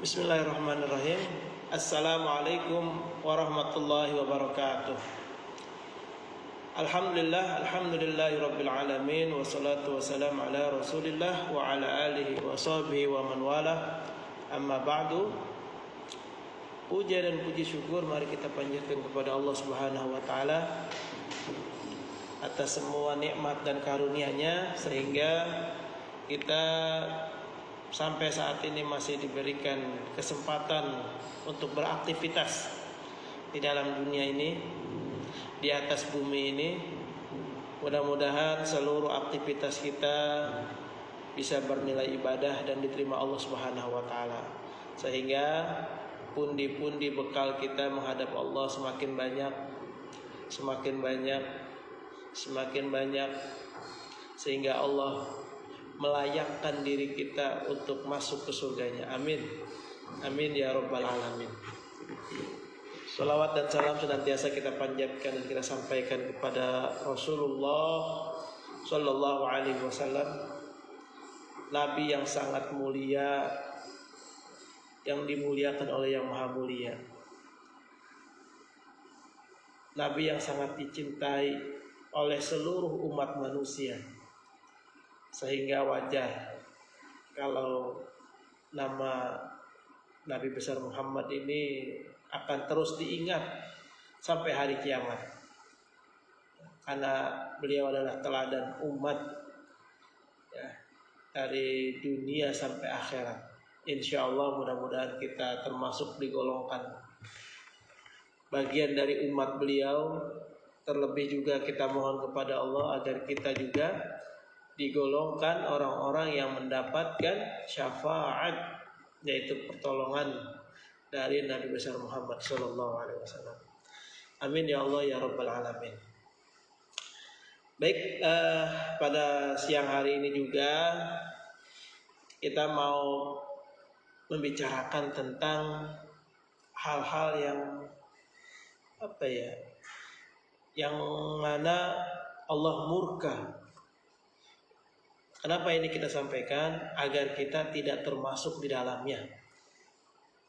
Bismillahirrahmanirrahim. Assalamualaikum warahmatullahi wabarakatuh. Alhamdulillahi rabbil alamin. Wassalatu wassalamu ala rasulillah wa ala alihi wa sahbihi wa man wala. Amma ba'du. Puja dan puji syukur mari kita panjatkan kepada Allah Subhanahu wa taala atas semua nikmat dan karunia-Nya sehingga kita sampai saat ini masih diberikan kesempatan untuk beraktivitas di dalam dunia ini, di atas bumi ini. Mudah-mudahan seluruh aktivitas kita bisa bernilai ibadah dan diterima Allah Subhanahu wa taala, sehingga pundi-pundi bekal kita menghadap Allah semakin banyak, sehingga Allah melayakkan diri kita untuk masuk ke surganya. Amin. Amin ya rabbal alamin. Salawat dan salam senantiasa kita panjatkan dan kita sampaikan kepada Rasulullah sallallahu alaihi wasallam, Nabi yang sangat mulia, yang dimuliakan oleh Yang Maha Mulia, Nabi yang sangat dicintai oleh seluruh umat manusia, sehingga wajar kalau nama Nabi besar Muhammad ini akan terus diingat sampai hari kiamat, karena beliau adalah teladan umat ya, dari dunia sampai akhirat. Insya Allah mudah-mudahan kita termasuk digolongkan bagian dari umat beliau. Terlebih juga kita mohon kepada Allah agar kita juga digolongkan orang-orang yang mendapatkan syafaat, yaitu pertolongan dari Nabi besar Muhammad sallallahu alaihi wasallam. Amin ya Allah ya rabbal alamin. Baik, pada siang hari ini juga kita mau membicarakan tentang hal-hal yang mana Allah murka. Kenapa ini kita sampaikan? Agar kita tidak termasuk di dalamnya.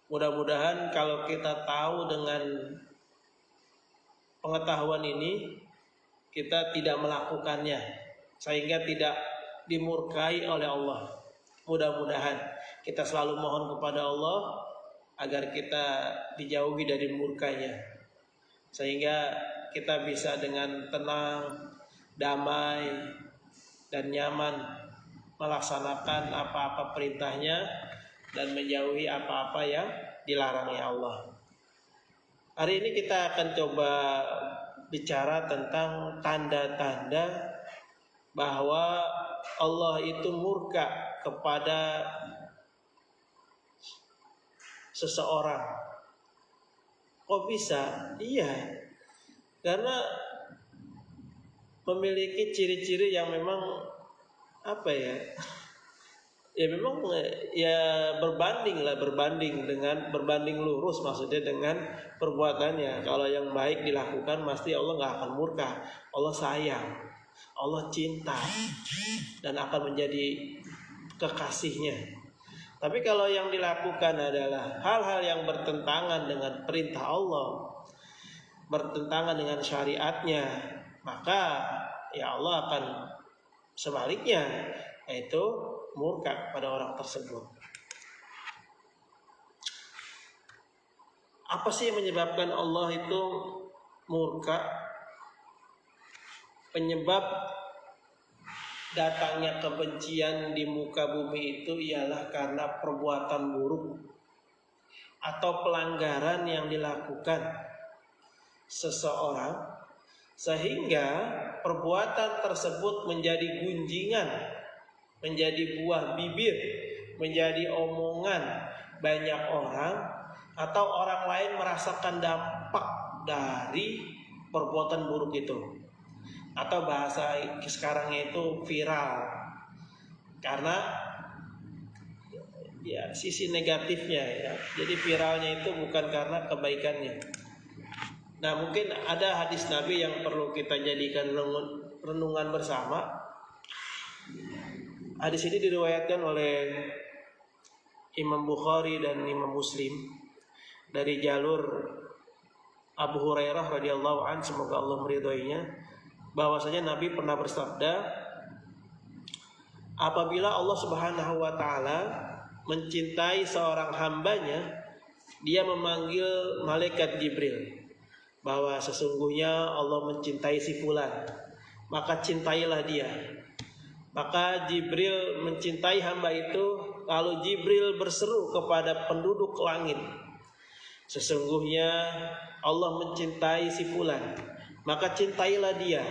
Mudah-mudahan kalau kita tahu dengan pengetahuan ini, kita tidak melakukannya, sehingga tidak dimurkai oleh Allah. Mudah-mudahan kita selalu mohon kepada Allah agar kita dijauhi dari murkanya, sehingga kita bisa dengan tenang, damai, dan nyaman melaksanakan apa-apa perintahnya dan menjauhi apa-apa yang dilarangnya Allah. Hari ini kita akan coba bicara tentang tanda-tanda bahwa Allah itu murka kepada seseorang. Kok bisa? Iya, karena memiliki ciri-ciri yang memang memang berbanding lurus, maksudnya dengan perbuatannya. Kalau yang baik dilakukan, pasti Allah nggak akan murka. Allah sayang, Allah cinta, dan akan menjadi kekasihnya. Tapi kalau yang dilakukan adalah hal-hal yang bertentangan dengan perintah Allah, bertentangan dengan syariatnya, maka ya Allah akan sebaliknya, yaitu murka pada orang tersebut. Apa sih yang menyebabkan Allah itu murka? Penyebab datangnya kebencian di muka bumi itu ialah karena perbuatan buruk atau pelanggaran yang dilakukan seseorang, sehingga perbuatan tersebut menjadi gunjingan, menjadi buah bibir, menjadi omongan banyak orang, atau orang lain merasakan dampak dari perbuatan buruk itu, atau bahasa sekarangnya itu viral, karena ya sisi negatifnya ya. Jadi viralnya itu bukan karena kebaikannya. Nah, mungkin ada hadis Nabi yang perlu kita jadikan renungan bersama. Hadis ini diriwayatkan oleh Imam Bukhari dan Imam Muslim dari jalur Abu Hurairah radhiyallahu an, semoga Allah meridhoinya, bahwasanya Nabi pernah bersabda, apabila Allah Subhanahu wa taala mencintai seorang hambanya, dia memanggil malaikat Jibril bahwa sesungguhnya Allah mencintai si fulan, maka cintailah dia. Maka Jibril mencintai hamba itu, lalu Jibril berseru kepada penduduk langit, sesungguhnya Allah mencintai si fulan, maka cintailah dia.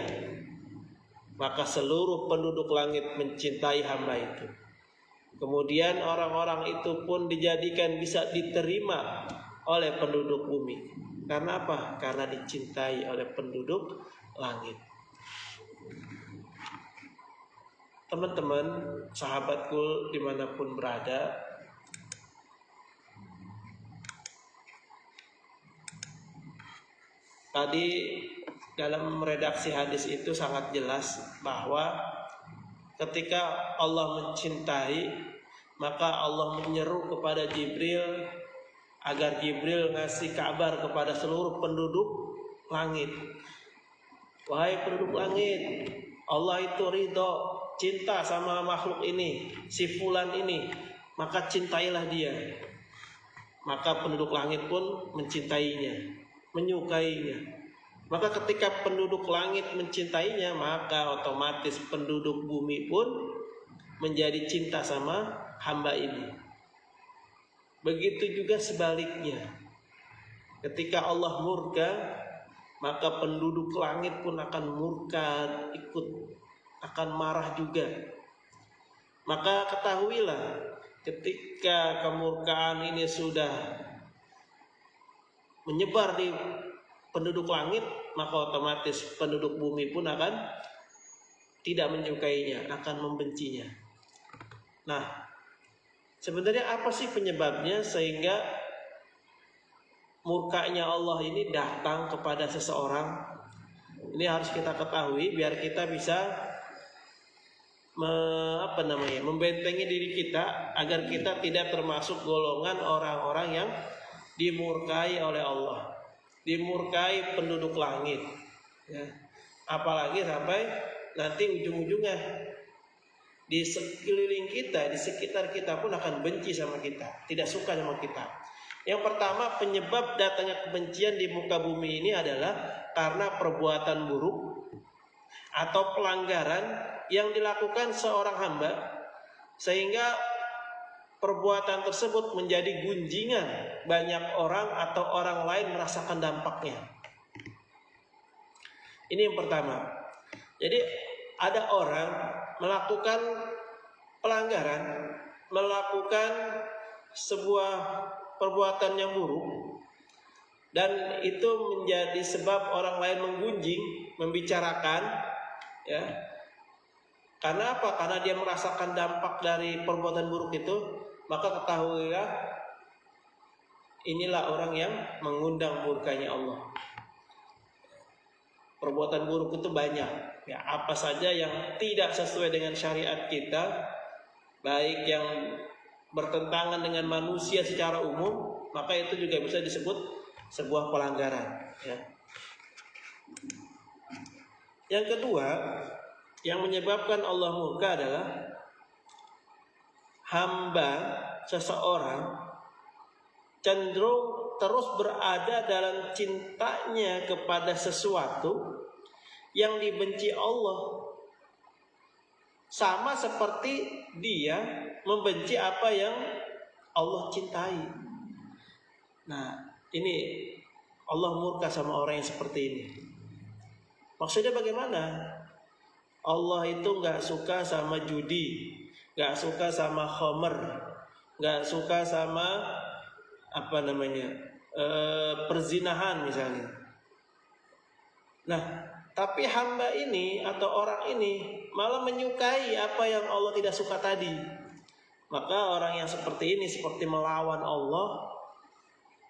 Maka seluruh penduduk langit mencintai hamba itu. Kemudian orang-orang itu pun dijadikan bisa diterima oleh penduduk bumi. Karena apa? Karena dicintai oleh penduduk langit. Teman-teman, sahabatku dimanapun berada, tadi dalam redaksi hadis itu sangat jelas bahwa ketika Allah mencintai, maka Allah menyeru kepada Jibril agar Jibril ngasih kabar kepada seluruh penduduk langit. Wahai penduduk langit, Allah itu ridho, cinta sama makhluk ini, si fulan ini, maka cintailah dia. Maka penduduk langit pun mencintainya, menyukainya. Maka ketika penduduk langit mencintainya, maka otomatis penduduk bumi pun menjadi cinta sama hamba ini. Begitu juga sebaliknya. Ketika Allah murka, maka penduduk langit pun akan murka, ikut akan marah juga. Maka ketahuilah, ketika kemurkaan ini sudah menyebar di penduduk langit, maka otomatis penduduk bumi pun akan tidak menyukainya, akan membencinya. Nah, sebenarnya apa sih penyebabnya sehingga murkanya Allah ini datang kepada seseorang? Ini harus kita ketahui biar kita bisa membentengi diri kita agar kita tidak termasuk golongan orang-orang yang dimurkai oleh Allah, dimurkai penduduk langit, ya. Apalagi sampai nanti ujung-ujungnya di sekeliling kita, di sekitar kita pun akan benci sama kita, tidak suka sama kita. Yang pertama, penyebab datangnya kebencian di muka bumi ini adalah karena perbuatan buruk atau pelanggaran yang dilakukan seorang hamba, sehingga perbuatan tersebut menjadi gunjingan banyak orang atau orang lain merasakan dampaknya. Ini yang pertama. Jadi ada orang melakukan pelanggaran, melakukan sebuah perbuatan yang buruk, dan itu menjadi sebab orang lain menggunjing, membicarakan, ya. Karena apa? Karena dia merasakan dampak dari perbuatan buruk itu, maka ketahuilah inilah orang yang mengundang murkanya Allah. Perbuatan buruk itu banyak, ya, apa saja yang tidak sesuai dengan syariat kita, baik yang bertentangan dengan manusia secara umum, maka itu juga bisa disebut sebuah pelanggaran, ya. Yang kedua, yang menyebabkan Allah murka adalah hamba seseorang cenderung terus berada dalam cintanya kepada sesuatu yang dibenci Allah, sama seperti dia membenci apa yang Allah cintai. Nah, ini Allah murka sama orang yang seperti ini. Maksudnya bagaimana? Allah itu gak suka sama judi, gak suka sama khamr, gak suka sama perzinahan misalnya. Nah, tapi hamba ini atau orang ini malah menyukai apa yang Allah tidak suka tadi. Maka orang yang seperti ini seperti melawan Allah,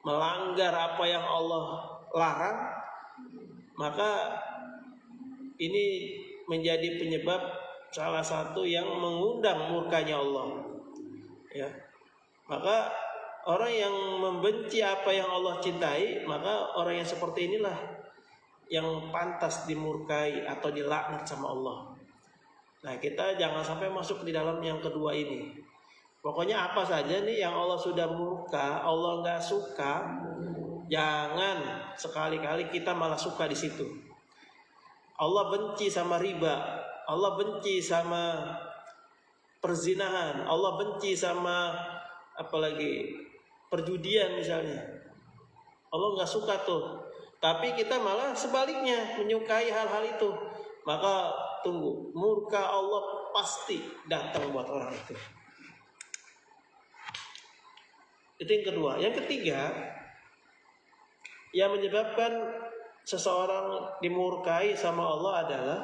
melanggar apa yang Allah larang, maka ini menjadi penyebab salah satu yang mengundang murkanya Allah, ya. Maka orang yang membenci apa yang Allah cintai, maka orang yang seperti inilah yang pantas dimurkai atau dilaknat sama Allah. Nah, kita jangan sampai masuk di dalam yang kedua ini. Pokoknya apa saja nih yang Allah sudah murka, Allah nggak suka, jangan sekali-kali kita malah suka di situ. Allah benci sama riba, Allah benci sama perzinahan, Allah benci sama apalagi perjudian misalnya. Allah nggak suka tuh. Tapi kita malah sebaliknya menyukai hal-hal itu. Maka tunggu, murka Allah pasti datang buat orang itu. Itu yang kedua. Yang ketiga, yang menyebabkan seseorang dimurkai sama Allah adalah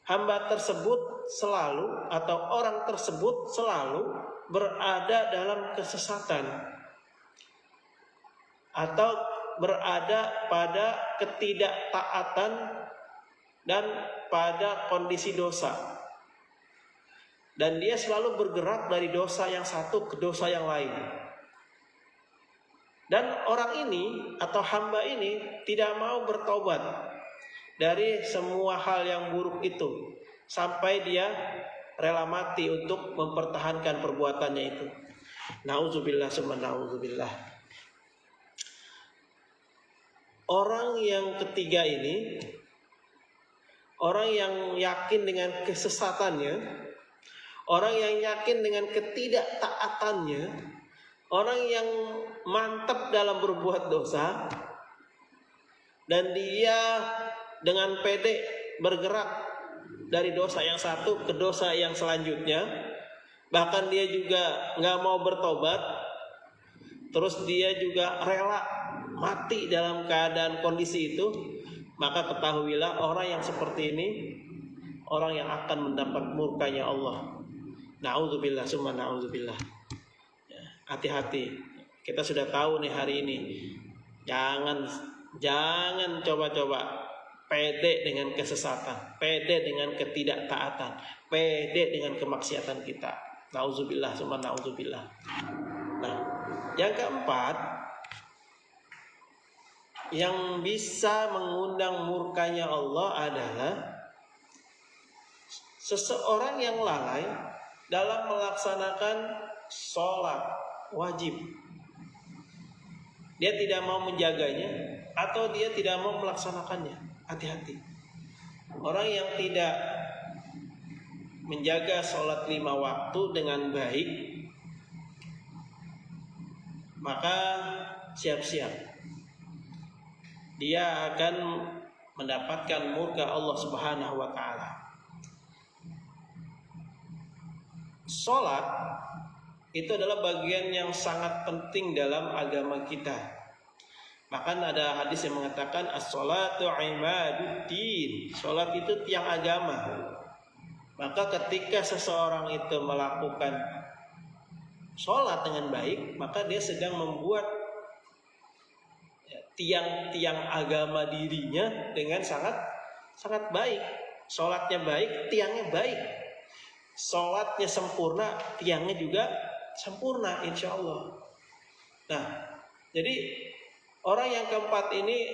hamba tersebut selalu atau orang tersebut selalu berada dalam kesesatan atau berada pada ketidaktaatan dan pada kondisi dosa. Dan dia selalu bergerak dari dosa yang satu ke dosa yang lain. Dan orang ini atau hamba ini tidak mau bertobat dari semua hal yang buruk itu sampai dia rela mati untuk mempertahankan perbuatannya itu. Nauzubillah summa nauzubillah. Orang yang ketiga ini, orang yang yakin dengan kesesatannya, orang yang yakin dengan ketidaktaatannya, orang yang mantap dalam berbuat dosa, dan dia dengan pede bergerak dari dosa yang satu ke dosa yang selanjutnya, bahkan dia juga nggak mau bertobat, terus dia juga rela mati dalam keadaan kondisi itu, maka ketahuilah orang yang seperti ini orang yang akan mendapat murkanya Allah. Na'udzubillah summa na'udzubillah. Hati-hati. Kita sudah tahu nih hari ini. Jangan coba-coba pede dengan kesesatan, pede dengan ketidaktaatan, pede dengan kemaksiatan kita. Na'udzubillah summa na'udzubillah. Nah, yang keempat, yang bisa mengundang murkanya Allah adalah seseorang yang lalai dalam melaksanakan sholat wajib. Dia tidak mau menjaganya atau dia tidak mau melaksanakannya. Hati-hati. Orang yang tidak menjaga sholat 5 waktu dengan baik, maka siap-siap dia akan mendapatkan murka Allah Subhanahu wa ta'ala. Sholat itu adalah bagian yang sangat penting dalam agama kita. Bahkan ada hadis yang mengatakan as-sholatu imaduddin. Sholat itu tiang agama. Maka ketika seseorang itu melakukan sholat dengan baik, maka dia sedang membuat tiang-tiang agama dirinya dengan sangat baik. Sholatnya baik, tiangnya baik. Sholatnya sempurna, tiangnya juga sempurna, insya Allah. Nah, jadi orang yang keempat ini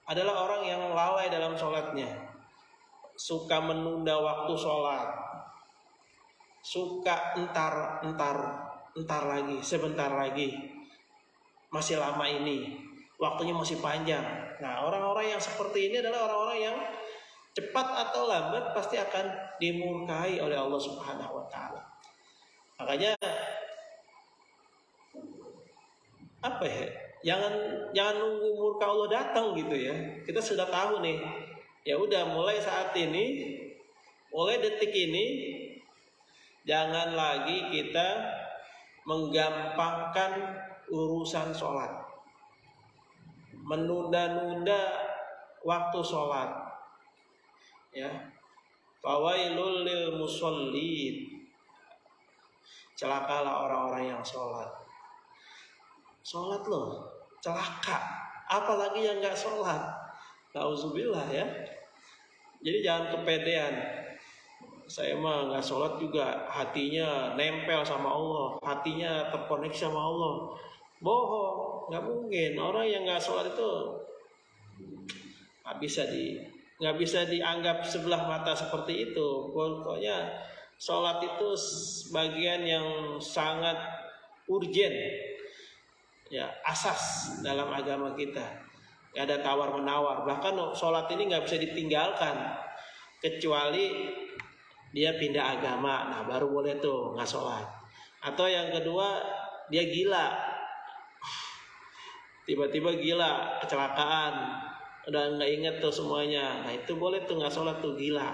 adalah orang yang lalai dalam sholatnya, suka menunda waktu sholat, suka entar lagi, sebentar lagi, masih lama ini, waktunya masih panjang. Nah, orang-orang yang seperti ini adalah orang-orang yang cepat atau lambat pasti akan dimurkai oleh Allah Subhanahu wa ta'ala. Makanya jangan nunggu murka Allah datang gitu ya. Kita sudah tahu nih. Ya udah, mulai saat ini, mulai detik ini, jangan lagi kita menggampangkan urusan sholat, menunda-nunda waktu sholat. Ya, fawailul lil musallin, celakalah orang-orang yang sholat. Sholat loh, celaka. Apalagi yang nggak sholat. Nauzubillah ya. Jadi jangan kepedean. saya mah nggak sholat juga hatinya nempel sama Allah, hatinya terkoneksi sama Allah. Bohong, nggak mungkin. Orang yang nggak sholat itu nggak bisa dianggap sebelah mata seperti itu. Pokoknya sholat itu bagian yang sangat urgen, ya, asas dalam agama kita. Nggak ada tawar menawar. Bahkan sholat ini nggak bisa ditinggalkan kecuali dia pindah agama. Nah baru boleh tuh nggak sholat. Atau yang kedua, dia gila, tiba-tiba gila, kecelakaan, udah nggak inget tuh semuanya. Nah itu boleh tuh nggak sholat tuh, gila.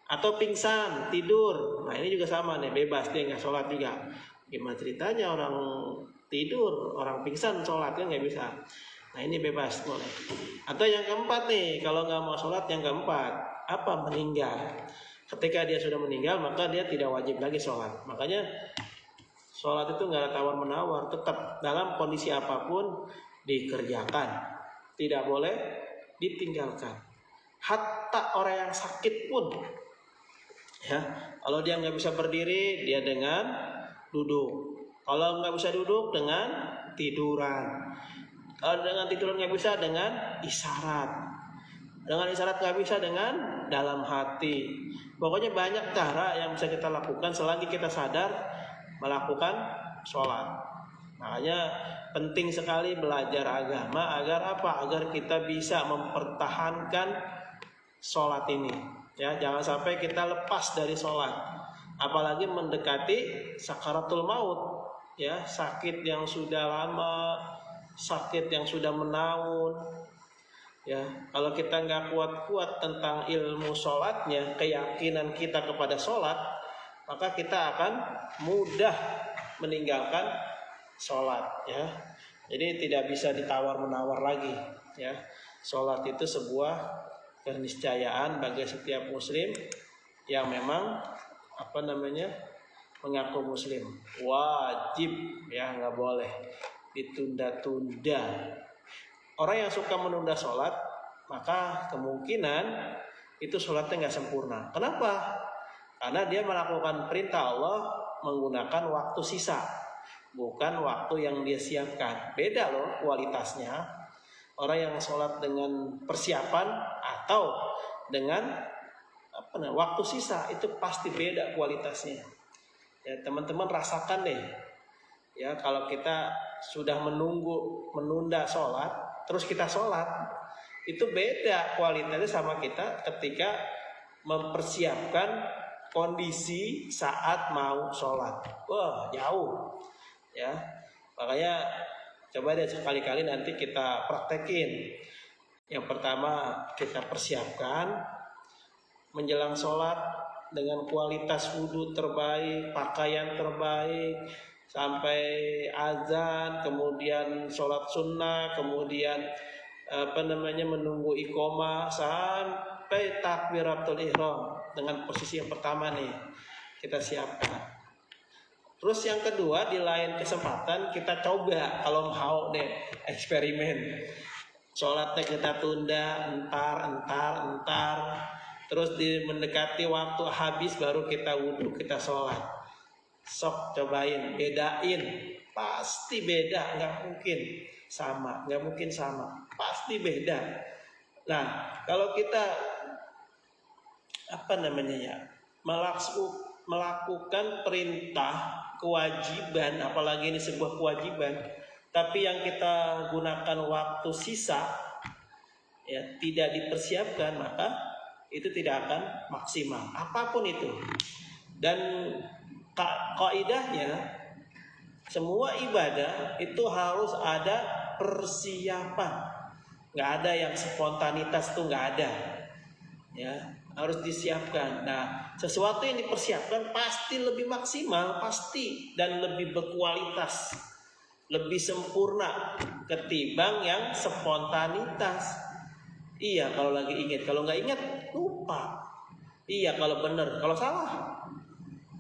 Atau pingsan, tidur. Nah ini juga sama nih, bebas dia nggak sholat juga. Gimana ceritanya orang tidur, orang pingsan sholat, kan nggak bisa. Nah ini bebas, boleh. Atau yang keempat nih, kalau nggak mau sholat, yang keempat apa? Meninggal. Ketika dia sudah meninggal, maka dia tidak wajib lagi sholat. Makanya sholat itu nggak ada tawar menawar, tetap dalam kondisi apapun dikerjakan. Tidak boleh ditinggalkan. Hatta orang yang sakit pun, ya, kalau dia nggak bisa berdiri, dia dengan duduk. Kalau nggak bisa duduk, dengan tiduran. Kalau dengan tiduran nggak bisa, dengan isyarat. Dengan isyarat nggak bisa, dengan dalam hati. Pokoknya banyak cara yang bisa kita lakukan selagi kita sadar melakukan sholat. Makanya penting sekali belajar agama agar apa? Agar kita bisa mempertahankan sholat ini. Ya, jangan sampai kita lepas dari sholat. Apalagi mendekati sakaratul maut. Ya, sakit yang sudah lama, sakit yang sudah menaun. Ya, kalau kita nggak kuat-kuat tentang ilmu sholatnya, keyakinan kita kepada sholat, maka kita akan mudah meninggalkan sholat, ya. Jadi tidak bisa ditawar-menawar lagi, ya. Sholat itu sebuah keniscayaan bagi setiap muslim yang memang mengaku muslim. Wajib, ya, nggak boleh ditunda-tunda. Orang yang suka menunda sholat, maka kemungkinan itu sholatnya nggak sempurna. Kenapa? Karena dia melakukan perintah Allah menggunakan waktu sisa, bukan waktu yang dia siapkan. Beda loh kualitasnya. Orang yang sholat dengan persiapan atau dengan waktu sisa, itu pasti beda kualitasnya. Ya, teman-teman rasakan deh. Ya, kalau kita sudah menunda sholat, terus kita sholat, itu beda kualitasnya sama kita ketika mempersiapkan kondisi saat mau sholat. Wah, jauh, ya. Makanya coba deh sekali-kali nanti kita praktekin. Yang pertama, kita persiapkan menjelang sholat dengan kualitas wudhu terbaik, pakaian terbaik, sampai azan, kemudian sholat sunnah, kemudian menunggu iqomah sampai takbiratul ihram dengan posisi yang pertama nih kita siapkan. Terus yang kedua, di lain kesempatan kita coba, kalau mau deh eksperimen, sholatnya kita tunda entar, terus mendekati waktu habis baru kita wudhu, kita sholat. Sok cobain, bedain, pasti beda, nggak mungkin sama, pasti beda. Nah, kalau kita melakukan perintah, kewajiban, apalagi ini sebuah kewajiban, tapi yang kita gunakan waktu sisa, ya, tidak dipersiapkan, maka itu tidak akan maksimal, apapun itu. Dan kaidahnya, semua ibadah itu harus ada persiapan. Nggak ada yang spontanitas, tuh nggak ada. Ya, harus disiapkan. Nah, sesuatu yang dipersiapkan pasti lebih maksimal, pasti, dan lebih berkualitas, lebih sempurna ketimbang yang spontanitas. Iya kalau lagi ingat, kalau nggak ingat lupa. Iya kalau benar, kalau salah.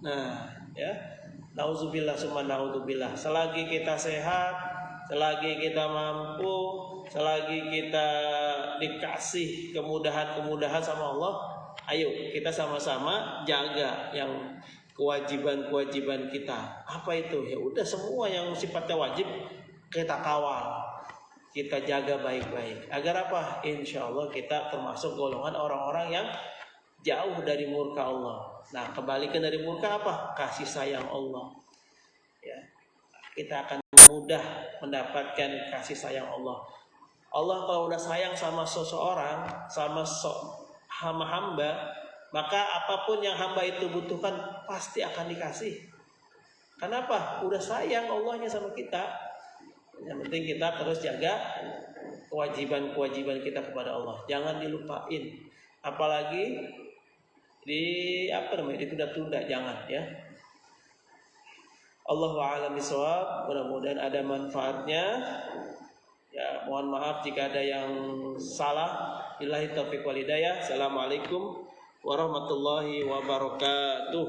Nah, ya, nauzubillah summa naudzubillah. Selagi kita sehat, selagi kita mampu, selagi kita dikasih kemudahan-kemudahan sama Allah, Ayo kita sama-sama jaga yang kewajiban-kewajiban kita. Apa itu? Ya udah, semua yang sifatnya wajib kita kawal, kita jaga baik-baik. Agar apa? Insya Allah kita termasuk golongan orang-orang yang jauh dari murka Allah. Nah, kebalikan dari murka apa? Kasih sayang Allah. Ya, kita akan mudah mendapatkan kasih sayang Allah. Allah kalau udah sayang sama seseorang, sama hamba, maka apapun yang hamba itu butuhkan pasti akan dikasih. Kenapa? Udah sayang Allahnya sama kita. Yang penting kita terus jaga kewajiban-kewajiban kita kepada Allah. Jangan dilupain. Apalagi ditunda-tunda, jangan ya. Allahu a'lam bishawab. Mudah-mudahan ada manfaatnya. Ya, mohon maaf jika ada yang salah. Billahi taufiq wal hidayah. Assalamualaikum warahmatullahi wabarakatuh.